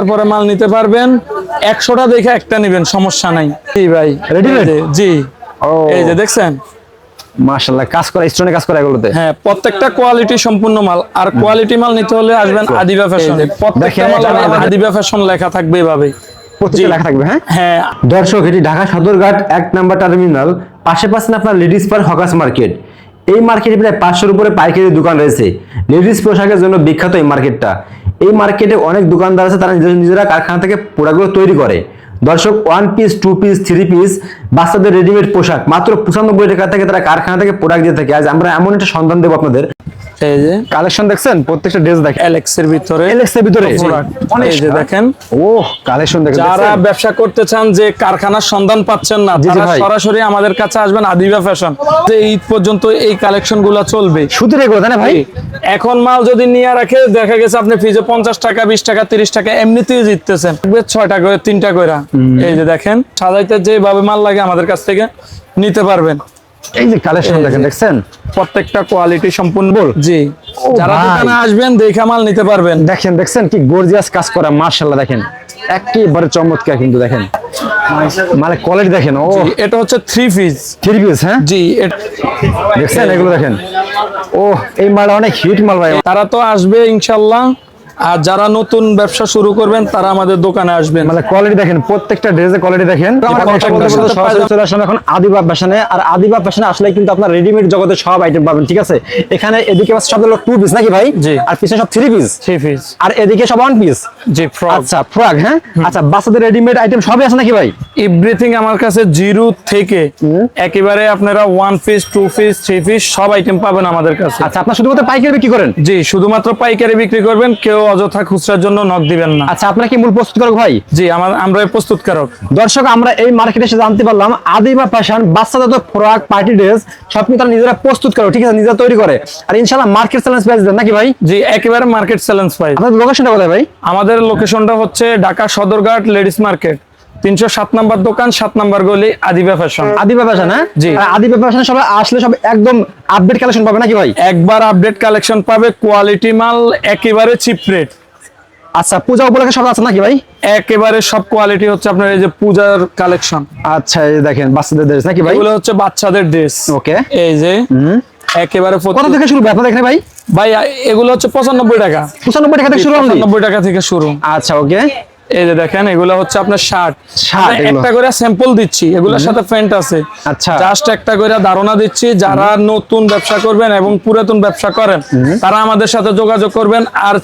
তারপরে মাল নিতে পারবেন। 100টা দেখে একটা নেবেন, সমস্যা নাই। জি ভাই, রেডিমেড। জি, ও এই যে দেখছেন, মাশাআল্লাহ, কাজ করা, স্টোনে কাজ করা এগুলোতে। হ্যাঁ, প্রত্যেকটা কোয়ালিটি সম্পূর্ণ মাল। আর কোয়ালিটি মাল নিতে হলে আসবেন আদিবা ফ্যাশন। প্রত্যেকটা মাল আদিবা ফ্যাশন লেখা থাকবে এভাবে, প্রত্যেকটা লেখা থাকবে। হ্যাঁ হ্যাঁ। দর্শক, এটি ঢাকা সদরঘাট 1 নম্বর টার্মিনাল, পাশে পাচ্ছেন আপনার লেডিস পার হকার্স মার্কেট। এই মার্কেটে প্রায় 500-এর উপরে পাইকারি দোকান রয়েছে। লেডিস পোশাকের জন্য বিখ্যাত এই মার্কেটটা। এই মার্কেটে অনেক দোকানদার আছে, তারা নিজেরা কারখানা থেকে প্রোডাক্টগুলো তৈরি করে। দর্শক, 1 পিস, 2 পিস, 3 পিস বাচ্চাদের রেডিমেড পোশাক মাত্র 95 টাকা থেকে তারা কারখানা থেকে প্রোডাক্ট দিয়ে থাকে। আজ আমরা এমন একটা সন্ধান দেবো আপনাদের। এই যে কালেকশন দেখছেন, প্রত্যেকটা ড্রেস দেখেন এলএক্স এর ভিতরে, এলএক্স এর ভিতরে এই যে দেখেন। ও কালেকশন দেখেন। যারা ব্যবসা করতে চান, যে কারখানার সন্ধান পাচ্ছেন না, তারা সরাসরি আমাদের কাছে আসবেন আদিবা ফ্যাশন। যে ঈদ পর্যন্ত এই কালেকশন গুলা চলবে। শুধু এগুলো তাই না ভাই? এখন মাল যদি নিয়ে রাখে, দেখা গেছে আপনি ফ্রিজে 50 টাকা, 20 টাকা, 30 টাকা এমনিতেই জিততেছেন। 6টা করে, 3টা করে। এই যে দেখেন, সাজাইতে যেভাবে মাল লাগে আমাদের কাছ থেকে নিতে পারবেন। এই যে কালেকশন দেখেন, দেখছেন প্রত্যেকটা কোয়ালিটি সম্পূর্ণ। জি, যারা দোকানে আসবেন দেখা মাল নিতে পারবেন। দেখেন, দেখছেন কি গর্জিয়াস কাজ করা, মাশাআল্লাহ। দেখেন একেবারে চমৎকার কিন্তু। দেখেন মানে কোয়ালিটি দেখেন। ও এটা হচ্ছে 3 পিস। 3 পিস, হ্যাঁ জি, দেখছেন এগুলো দেখেন। ও এই মালটা অনেক হিট মাল ভাই। তারা তো আসবে ইনশাআল্লাহ। আর যারা নতুন ব্যবসা শুরু করবেন, তারা আমাদের দোকানে আসবেন। মানে কোয়ালিটি দেখেন, প্রত্যেকটা ড্রেসের কোয়ালিটি দেখেন। চলে আসলাম এখন আদিবা ফ্যাশনে। আর আদিবা ফ্যাশনে আসলে কিন্তু আপনার রেডিমেড জগতে সব আইটেম পাবেন, ঠিক আছে? এখানে এদিকে সব হলো 2 পিস নাকি ভাই? জি। আর পিছনে সব 3 পিস। 3 পিস। আর এদিকে সব 1 পিস। জি, ফ্রক। আচ্ছা, ফ্রক। হ্যাঁ, আচ্ছা, বাচ্চাদের রেডিমেড আইটেম সবই আছে নাকি ভাই? এভরিথিং আমার কাছে, জিরো থেকে একেবারে আপনারা 1 পিস, 2 পিস, 3 পিস সব আইটেম পাবেন আমাদের কাছে। আচ্ছা, আপনারা শুধুমাত্র পাইকারি বিক্রি করেন? জি, শুধুমাত্র পাইকারি বিক্রি করবেন, কেউ অযথা খুচরার জন্য নক দিবেন না। আচ্ছা, আপনারা কি মূল প্রস্তুতকারক ভাই? জি, আমরা প্রস্তুতকারক। দর্শক, আমরা এই মার্কেটে এসে জানতে পারলাম আদিবা ফ্যাশন বাচ্চাদের ফ্রক, পার্টি ড্রেস সব কিন্তু তারা নিজেরা প্রস্তুত করে, ঠিক আছে? নিজেরা তৈরি করে। আর ইনশাআল্লাহ মার্কেট চ্যালেঞ্জ প্রাইস দেন নাকি ভাই? জি, একেবারে মার্কেট চ্যালেঞ্জ প্রাইস। আপনাদের লোকেশনটা কোথায় ভাই? আমাদের লোকেশনটা হচ্ছে ঢাকা সদরঘাট লেডিস মার্কেট, 307 নম্বর দোকান, 7 নম্বর গলি, আদিবা ফ্যাশন। আদিবা ফ্যাশন, হ্যাঁ জি। আদিবা ফ্যাশন সবাই আসলে সব একদম আপডেট কালেকশন পাবে নাকি ভাই? একবার আপডেট কালেকশন পাবে, কোয়ালিটি মাল, একেবারে চিপ রেট। আচ্ছা, পূজা উপলক্ষে সব আছে নাকি ভাই? একেবারে সব কোয়ালিটি হচ্ছে আপনার এই যে পূজার কালেকশন। আচ্ছা, এই দেখেন বাচ্চাদের ড্রেস নাকি ভাই? এগুলো হচ্ছে বাচ্চাদের ড্রেস। ওকে, এই যে একেবারে কত থেকে শুরু আপনাদের এখানে ভাই? ভাই এগুলো হচ্ছে 95 টাকা। 95 টাকা থেকে শুরু? 95 টাকা থেকে শুরু। আচ্ছা, ওকে। এই যে দেখেন, এগুলো হচ্ছে আপনার শার্ট। এগুলো একটা করে স্যাম্পল দিচ্ছি, এগুলোর সাথে প্যান্ট আছে। আচ্ছা, জাস্ট একটা করে ধারণা দিচ্ছি। যারা নতুন ব্যবসা করবেন এবং পুরাতন ব্যবসা করেন, তারা আমাদের সাথে যোগাযোগ করবেন। আর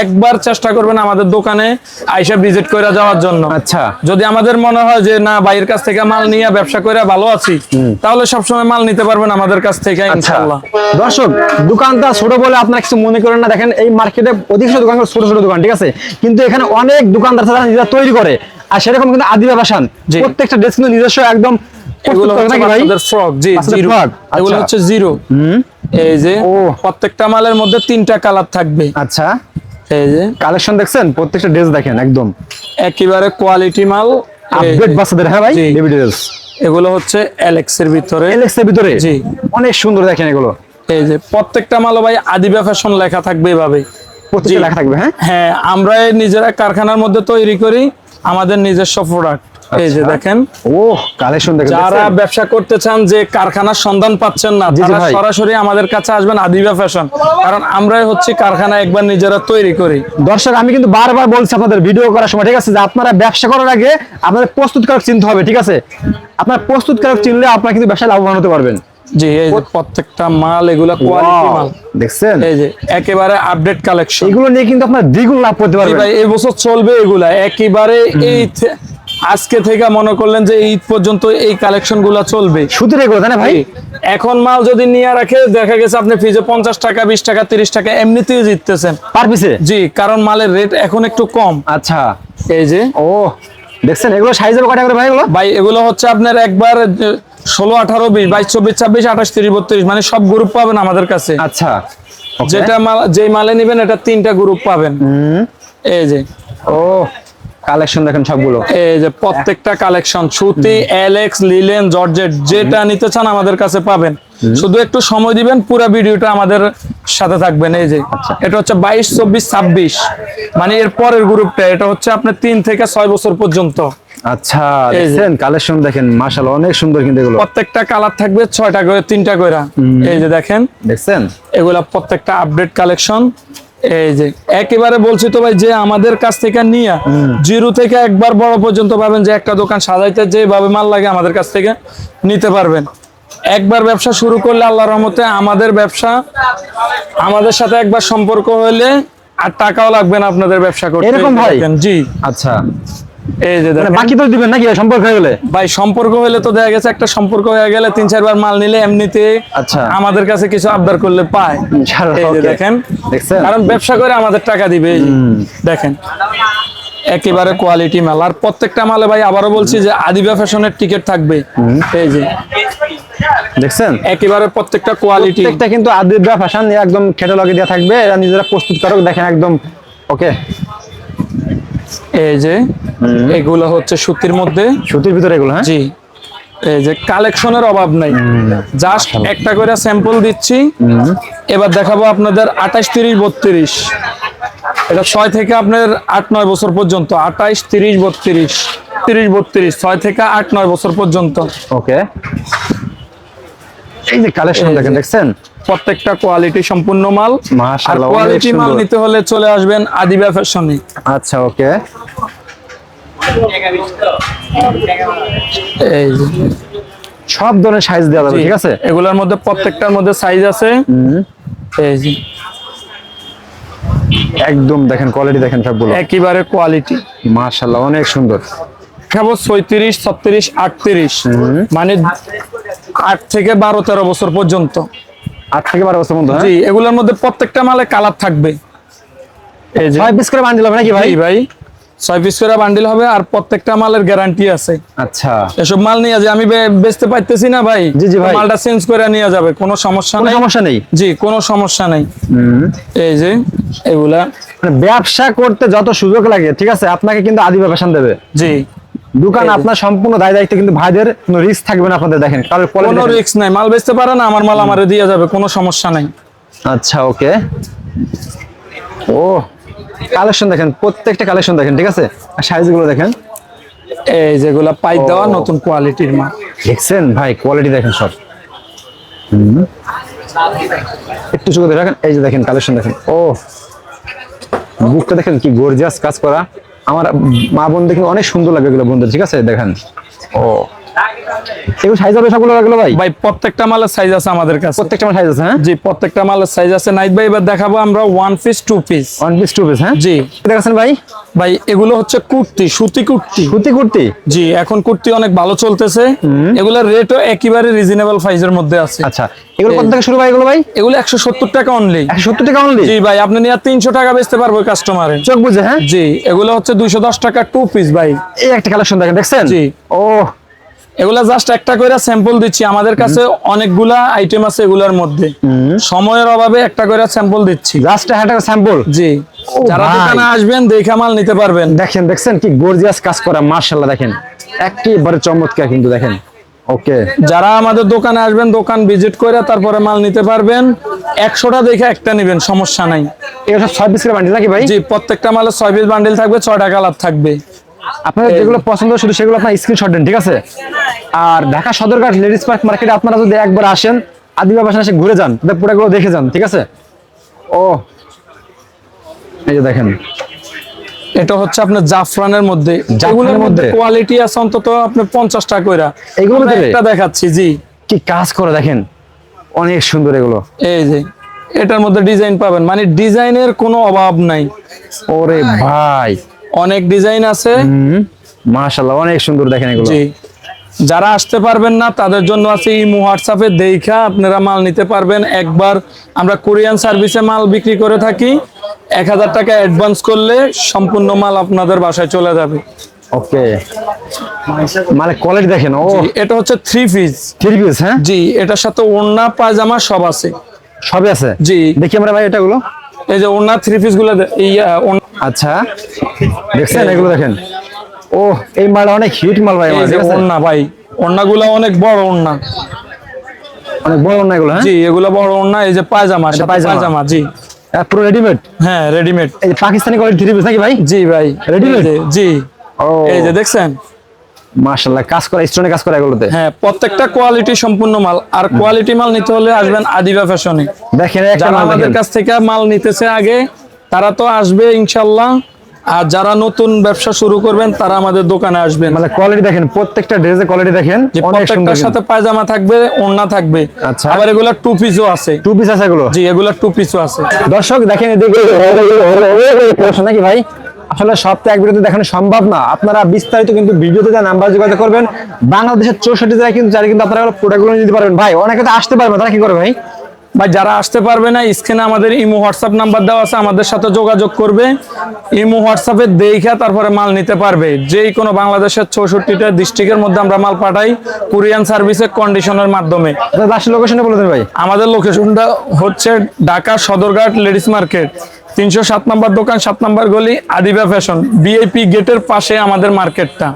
একবার চেষ্টা করবেন আমাদের দোকানে আইসা ভিজিট করে যাওয়ার জন্য। আচ্ছা, যদি আমাদের মনে হয় যে না, বাইরের কাছ থেকে মাল নিয়ে ব্যবসা করে ভালো আছি, তাহলে সবসময় মাল নিতে পারবেন আমাদের কাছ থেকে ইনশাআল্লাহ। দর্শক, দোকানটা ছোট বলে আপনারা কিছু মনে করেন না। দেখেন এই মার্কেটে অধিকাংশ দোকান ছোট ছোট দোকান, ঠিক আছে? কিন্তু এখানে অনেক দোকানদার তারা নিজেরা তৈরি করে। আর সেরকম কিন্তু আদিবা ফ্যাশন প্রত্যেকটা ড্রেস কিন্তু নিজস্ব একদম। এগুলো হচ্ছে বাচ্চাদের ফ্রক। জি, জিরো। এগুলো হচ্ছে জিরো। এই যে প্রত্যেকটা মালের মধ্যে 3টা কালার থাকবে। আচ্ছা, এই যে কালেকশন দেখছেন, প্রত্যেকটা ড্রেস দেখেন একদম একেবারে কোয়ালিটি মাল, আপডেট বাচ্চাদের। হ্যাঁ ভাই, বেবি ড্রেস। এগুলো হচ্ছে এলএক্স এর ভিতরে। এলএক্স এর ভিতরে? জি, অনেক সুন্দর। দেখেন এগুলো, এই যে প্রত্যেকটা মাল ভাই আদিবা ফ্যাশন লেখা থাকবে এভাবে। প্রত্যেকটা লেখা থাকবে? হ্যাঁ হ্যাঁ, আমরা নিজেরা কারখানার মধ্যে তৈরি করি, আমাদের নিজস্ব প্রোডাক্ট। এই যে দেখেন, ও কালেকশন দেখেন। যারা ব্যবসা করতে চান, যে কারখানার সন্ধান পাচ্ছেন না, তারা সরাসরি আমাদের কাছে আসবেন আদিবা ফ্যাশন। কারণ আমরাই হচ্ছে কারখানা একবার নিজেরা তৈরি করি। দর্শক, আমি কিন্তু বারবার বলছি আপনাদের ভিডিও করার সময়, ঠিক আছে, যে আপনারা ব্যবসা করার আগে আপনাদের প্রস্তুতকারক চিনতে হবে, ঠিক আছে? আপনার প্রস্তুতকারক চিনলে আপনারা কিন্তু ব্যবসায় লাভবান হতে পারবেন। জি, এই যে প্রত্যেকটা মাল, এগুলা কোয়ালিটি মাল দেখছেন? এই যে একেবারে আপডেট কালেকশন। এগুলো নিয়ে কিন্তু আপনারা দ্বিগুণ লাভ করতে পারবেন ভাই। এই বছর চলবে এগুলা একেবারে। এই আজকে থেকে মনে করলেন যে ঈদ পর্যন্ত এই কালেকশন গুলা চলবে, শুধু এগুলো তাই না ভাই? এখন মাল যদি নিয়ে রাখে, দেখা গেছে আপনি ফ্রিজে 50 টাকা, 20 টাকা, 30 টাকা এমনিতেই জিততেছেন পার পিসে। জি, কারণ মালের রেট এখন একটু কম। আচ্ছা, এই যে ও দেখছেন, এগুলো সাইজ হবে কয়টা করে ভাই? এগুলো ভাই এগুলো হচ্ছে আপনার একবার 16, 18, 20, 22, 24, 26, 28, 30, 32 মানে সব গ্রুপ পাবেন আমাদের কাছে। আচ্ছা, যেটা মাল, যেই মালে নেবেন, এটা 3টা গ্রুপ পাবেন। এই যে ও কালেকশন দেখেন সবগুলো। এই যে প্রত্যেকটা কালেকশন সুতি, এলএক্স, লিলেন, জর্জেট, যেটা নিতে চান আমাদের কাছে পাবেন। শুধু একটু সময় দিবেন, পুরো ভিডিওটা আমাদের সাথে থাকবেন। এই যে এটা হচ্ছে 22, 24, 26, মানে এর পরের গ্রুপটা। এটা হচ্ছে আপনার 3 থেকে 6 বছর পর্যন্ত। আচ্ছা, দেখেন কালেকশন দেখেন, মাশাআল্লাহ অনেক সুন্দর কিন্তু এগুলো। প্রত্যেকটা কালার থাকবে 6টা করে, 3টা করে। এই যে দেখেন, দেখছেন এগুলা প্রত্যেকটা আপডেট কালেকশন। এই যে একেবারে বলছি তো ভাই, যে আমাদের কাছ থেকে নিয়ে জিরো থেকে একবার বড় পর্যন্ত পাবেন, যে একটা দোকান সাজাইতে যেভাবে মাল লাগে আমাদের কাছ থেকে নিতে পারবেন। একবার ব্যবসা শুরু করলে আল্লাহর রহমতে আমাদের ব্যবসা, আমাদের সাথে একবার সম্পর্ক হলে আর টাকাও লাগবে না আপনাদের ব্যবসা করতে। এরকম ভাই? জি। আচ্ছা, এই যে দেখেন, বাকি তো দিবেন নাকি সম্পর্ক হয়ে গেলে? ভাই সম্পর্ক হলে তো দেখা গেছে, একটা সম্পর্ক হয়ে গেলে 3-4 বার মাল নিলে এমনিতে আচ্ছা, আমাদের কাছে কিছু আবদার করলে পায়। ইনশাআল্লাহ। এই যে ওকে, দেখেন, দেখছেন কারণ ব্যবসা করে আমাদের টাকা দিবে। এই যে দেখেন, একেবারে কোয়ালিটি মাল। আর প্রত্যেকটা মালে ভাই আবারও বলছি যে আদিবা ফ্যাশনের টিকিট থাকবে। এই যে দেখছেন, একেবারে প্রত্যেকটা কোয়ালিটি, প্রত্যেকটা কিন্তু আদিবা ফ্যাশন একদম ক্যাটালগে দেওয়া থাকবে, এরা নিজেরা প্রস্তুত করো, দেখেন একদম ওকে। এই যে এগুলো হচ্ছে সুতির মধ্যে, সুতির ভিতরে এগুলো। হ্যাঁ জি। এই যে কালেকশনের অভাব নাই, জাস্ট একটা করে স্যাম্পল দিচ্ছি। এবার দেখাবো আপনাদের 28, 30, 32। এটা 6 থেকে আপনার 8-9 বছর পর্যন্ত। 28, 30, 32, 30, 32, 6 থেকে 8-9 বছর পর্যন্ত। ওকে, এই যে কালেকশন দেখেন, দেখছেন প্রত্যেকটা কোয়ালিটি সম্পূর্ণ মাল। আর মাশাআল্লাহ, অনেক কোয়ালিটি মাল সুন্দর। নিতে হলে চলে আসবেন আদিবা ফ্যাশনে। আচ্ছা, ওকে, এই যে সব ধরনের সাইজ দেওয়া যাবে, ঠিক আছে? এগুলোর মধ্যে প্রত্যেকটার মধ্যে সাইজ আছে। এই যে একদম দেখেন কোয়ালিটি, দেখেন সবগুলো একেবারে কোয়ালিটি। মাশাআল্লাহ অনেক সুন্দর। দেখাবো 36, 36, 38, মানে 8 থেকে 12-13 বছর পর্যন্ত। 8 থেকে 12 বছর মধ্যে। জি, এগুলোর মধ্যে প্রত্যেকটা মালে কালার থাকবে। এই যে 6 পিস করে বান্ডিল হবে নাকি ভাই? জি ভাই, 6 পিস করে বান্ডিল হবে, আর প্রত্যেকটা মালের গ্যারান্টি আছে। আচ্ছা, এসব মাল নিয়ে যে আমি বেচতে পাইতেছি না ভাই, জি জি ভাই, মালটা চেঞ্জ করে নিয়ে যাবে, কোনো সমস্যা কোনো নাই। সমস্যা নেই। জি, কোনো সমস্যা নাই। এই যে এগুলা মানে ব্যবসা করতে যত সুযোগ লাগে, ঠিক আছে, আপনাকে কিন্তু আদিবা ফ্যাশন দেবে। জি, দোকান আপনার সম্পূর্ণ দায় দায়িত্ব, কিন্তু ভাইদের কোনো রিস্ক থাকবে না আপনাদের। দেখেন কারোর কোনো কোয়ালিটি, রিস্ক নাই, মাল বেচতে পারে না, আমার মাল আমারে দিয়ে যাবে, কোনো সমস্যা নাই। আচ্ছা, ওকে। ও কালেকশন দেখেন, প্রত্যেকটা কালেকশন দেখেন, ঠিক আছে, আর সাইজগুলো দেখেন। এই যেগুলা পাই দেওয়া নতুন কোয়ালিটির মাল। দেখছেন ভাই, কোয়ালিটি দেখেন সব। একটু চোখে দেখেন, এই যে দেখেন কালেকশন দেখেন। ও বুকটা দেখেন কি গর্জিয়াস কাজ করা। আমার মা বোন দেখে অনেক সুন্দর লাগে এগুলো বন্ধু, ঠিক আছে, দেখেন। ও এগুলো সাইজ হবে সবগুলো লাগলো ভাই? ভাই প্রত্যেকটা মালের সাইজ আছে আমাদের কাছে। প্রত্যেকটা সাইজ আছে? হ্যাঁ জি, প্রত্যেকটা মালের সাইজ আছে। নাইট ভাই এবার দেখাবো আমরা 1 পিস 2 পিস। 1 piece 2 piece. হ্যাঁ জি, দেখাচ্ছেন ভাই? ভাই এগুলো হচ্ছে কুর্তি, সুতি কুর্তি। সুতি কুর্তি? জি, এখন কুর্তি অনেক ভালো চলতেছে। এগুলোর রেটও একেবারে রিজনেবল প্রাইসের মধ্যে আছে। আচ্ছা, এগুলো কত থেকে শুরু ভাই এগুলো ভাই? এগুলো 170 টাকা অনলি। 170 টাকা অনলি? জি ভাই, আপনি নিয়ে 300 টাকা বেচতে পারবো কাস্টমারে, চোখ বুঝে। হ্যাঁ জি, এগুলো হচ্ছে 210 টাকা 2 পিস ভাই। এই একটা কালেকশন দেখেন, দেখছেন? জি, ও এগুলা জাস্ট একটা করে স্যাম্পল দিচ্ছি, আমাদের কাছে অনেকগুলা আইটেম আছে এগুলোর মধ্যে, সময়ের অভাবে একটা করে স্যাম্পল দিচ্ছি। জাস্ট একটা স্যাম্পল? জি, ও যারা ভাই। দোকানে আসবেন দেখে মাল নিতে পারবেন। দেখেন, দেখছেন কি গর্জিয়াস কাজ করা, মাশাআল্লাহ দেখেন একেবারে চমৎকার কিন্তু দেখেন। ওকে, যারা আমাদের দোকানে আসবেন, দোকান ভিজিট করে তারপরে মাল নিতে পারবেন। 100টা দেখে একটা নেবেন, সমস্যা নাই। এগুলো সব 6 পিস করে বান্ডিল নাকি ভাই? জি, প্রত্যেকটা মালের 6 পিস বান্ডিল থাকবে, 6টা কালার থাকবে। আপনাদের যেগুলো পছন্দ শুধু সেগুলো আপনার স্ক্রিনশট দেন, ঠিক আছে? আর ঢাকা সদরঘাট লেডিস পার্ক মার্কেটে আপনারা যদি একবার আসেন, আদিবা ফ্যাশন এসে ঘুরে যান, পুরোগুলো দেখে যান, ঠিক আছে? ও এই যে দেখেন, এটা হচ্ছে আপনার জাফরানের মধ্যে। জাফরানের এগুলোর মধ্যে মধ্যে? কোয়ালিটি আছে অন্তত আপনার 50 টাকা কইরা। এগুলোর আমরা ভিতরে? একটা দেখাচ্ছি। জি, কি কাজ করে দেখেন, অনেক সুন্দর এগুলো। এই যে এটার মধ্যে ডিজাইন পাবেন, মানে ডিজাইনের কোনো অভাব নাই। ওরে ভাই, অনেক ডিজাইন আছে। মাশাআল্লাহ অনেক সুন্দর দেখেন এগুলো। জি, যারা আসতে পারবেন না তাদের জন্য আছে ইমো হোয়াটসঅ্যাপে দেখা আপনারা মাল নিতে পারবেন। একবার আমরা কোরিয়ান সার্ভিসে মাল বিক্রি করে থাকি, 1000 টাকা অ্যাডভান্স করলে সম্পূর্ণ মাল আপনাদের বাসায় চলে যাবে। ওকে, মানে কোয়ালিটি দেখেন। ও জি, এটা হচ্ছে 3 পিস। 3 পিস? হ্যাঁ জি, এটার সাথে ওড়না পায়জামা সব আছে। সবই আছে? জি, দেখি আমরা ভাই এটাগুলো। এই যে ওড়না 3 পিস গুলো আচ্ছা, দেখছেন এগুলো দেখেন। ও এই মালটা অনেক হিট মাল ভাই আমার, ঠিক আছে? ওড়না ভাই, ওড়নাগুলো অনেক বড় ওড়না। অনেক বড় না এগুলো, হ্যাঁ? জি এগুলো বড় ওড়না, এই যে পায়জামা, সাথে পায়জামা। পায়জামা, জি পুরো রেডিমেড। হ্যাঁ রেডিমেড। এই পাকিস্তানি কোয়ালিটি থ্রি পিস নাকি ভাই? জি ভাই Ready-made? এই যে, জি ও এই যে দেখছেন। মাশাআল্লাহ, কাজ করা, স্টোনে কাজ করা এগুলোতে। হ্যাঁ প্রত্যেকটা কোয়ালিটি সম্পূর্ণ মাল। আর কোয়ালিটি মাল নিতে হলে আসবেন আদিবা ফ্যাশনে। দেখেন একটা যারা মাল আমাদের দেখেন। কাছ থেকে মাল নিতেছে আগে তারা তো আসবে ইনশাল্লাহ, আর যারা নতুন ব্যবসা শুরু করবেন তারা আমাদের দোকানে আসবেন। মানে কোয়ালিটি দেখেন, প্রত্যেকটা ড্রেসের কোয়ালিটি দেখেন, যে অনেক সুন্দর। প্রত্যেকটার সাথে পায়জামা থাকবে, ওড়না থাকবে, আচ্ছা। আবার এগুলা টু পিসও আছে। টু পিস আছে এগুলো। জি এগুলা টু পিসও আছে। দর্শক দেখেন এদিকে প্রশ্ন নাকি ভাই, আসলে সব তো এক ভিডিওতে দেখানো সম্ভব না। আপনারা বিস্তারিত কিন্তু ভিডিওতে যা নাম্বার যোগাযোগ করবেন, বাংলাদেশের 64 জেলায় কিন্তু চাইলে কিন্তু আপনারা প্রোডাক্টগুলো নিতে পারবেন। ভাই অনেকে তো আসতে পারবে না, তারা কি করে ভাই? ভাই যারা আসতে পারবে না, স্ক্রিনে আমাদের ইমো হোয়াটসঅ্যাপ নাম্বার দেওয়া আছে, আমাদের সাথে যোগাযোগ করবে। ইমো হোয়াটসঅ্যাপে দেখে তারপরে মাল নিতে পারবে। যেই কোনো বাংলাদেশের 64টা ডিস্ট্রিক্টের মধ্যে আমরা মাল পাঠাই কুরিয়ান সার্ভিসের কন্ডিশনের মাধ্যমে। লাস্টের লোকেশনে বলে দেন ভাই। আমাদের লোকেশনটা হচ্ছে ঢাকা সদরঘাট লেডিস মার্কেট, 307 নম্বর দোকান, 7 নম্বর গলি, আদিবা ফ্যাশন, বিআইপি গেটের পাশে আমাদের মার্কেটটা।